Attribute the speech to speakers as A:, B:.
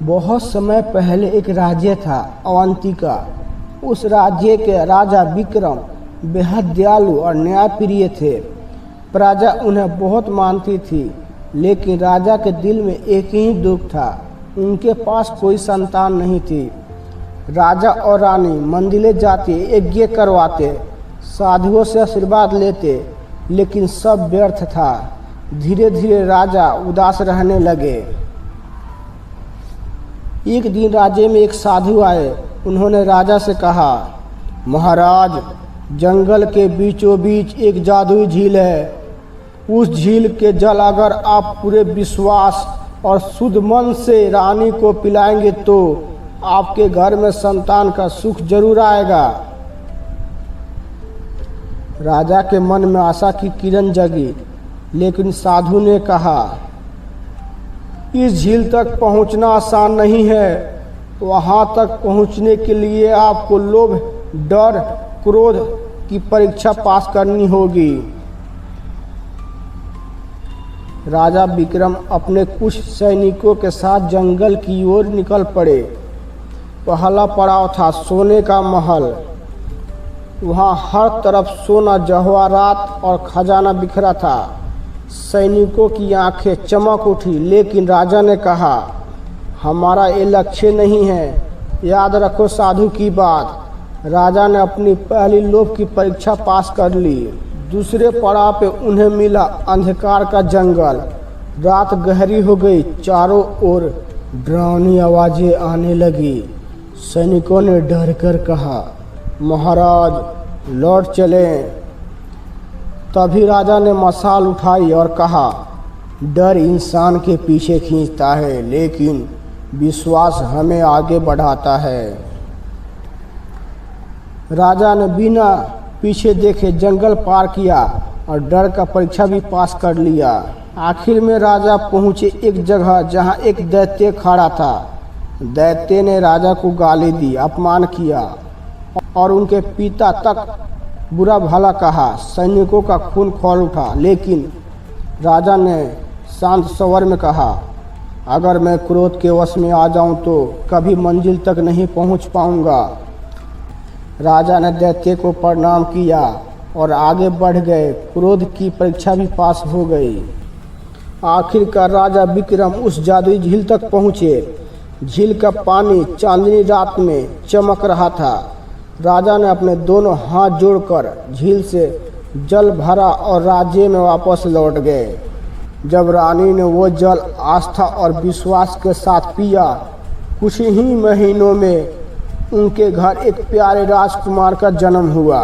A: बहुत समय पहले एक राज्य था अवंतिका। उस राज्य के राजा विक्रम बेहद दयालु और न्यायप्रिय थे। प्रजा उन्हें बहुत मानती थी, लेकिन राजा के दिल में एक ही दुख था, उनके पास कोई संतान नहीं थी। राजा और रानी मंदिर जाते, यज्ञ करवाते, साधुओं से आशीर्वाद लेते, लेकिन सब व्यर्थ था। धीरे धीरे राजा उदास रहने लगे। एक दिन राज्य में एक साधु आए। उन्होंने राजा से कहा, महाराज, जंगल के बीचों बीच एक जादुई झील है। उस झील के जल अगर आप पूरे विश्वास और शुद्ध मन से रानी को पिलाएंगे तो आपके घर में संतान का सुख जरूर आएगा। राजा के मन में आशा की किरण जगी, लेकिन साधु ने कहा, इस झील तक पहुंचना आसान नहीं है। वहां तक पहुंचने के लिए आपको लोभ, डर, क्रोध की परीक्षा पास करनी होगी। राजा विक्रम अपने कुछ सैनिकों के साथ जंगल की ओर निकल पड़े। पहला पड़ाव था सोने का महल। वहां हर तरफ सोना, जवाहरात और खजाना बिखरा था। सैनिकों की आंखें चमक उठी, लेकिन राजा ने कहा, हमारा ये लक्ष्य नहीं है। याद रखो साधु की बात। राजा ने अपनी पहली लोभ की परीक्षा पास कर ली। दूसरे पड़ाव पे उन्हें मिला अंधकार का जंगल। रात गहरी हो गई, चारों ओर डरावनी आवाजें आने लगी। सैनिकों ने डर कर कहा, महाराज, लौट चलें। तभी राजा ने मशाल उठाई और कहा, डर इंसान के पीछे खींचता है, लेकिन विश्वास हमें आगे बढ़ाता है। राजा ने बिना पीछे देखे जंगल पार किया और डर का परीक्षा भी पास कर लिया। आखिर में राजा पहुंचे एक जगह जहां एक दैत्य खड़ा था। दैत्य ने राजा को गाली दी, अपमान किया और उनके पिता तक बुरा भला कहा। सैनिकों का खून खौल उठा, लेकिन राजा ने शांत स्वर में कहा, अगर मैं क्रोध के वश में आ जाऊं तो कभी मंजिल तक नहीं पहुंच पाऊंगा। राजा ने दैत्य को प्रणाम किया और आगे बढ़ गए। क्रोध की परीक्षा भी पास हो गई। आखिरकार राजा विक्रम उस जादुई झील तक पहुँचे। झील का पानी चांदनी रात में चमक रहा था। राजा ने अपने दोनों हाथ जोड़कर झील से जल भरा और राज्य में वापस लौट गए। जब रानी ने वो जल आस्था और विश्वास के साथ पिया, कुछ ही महीनों में उनके घर एक प्यारे राजकुमार का जन्म हुआ।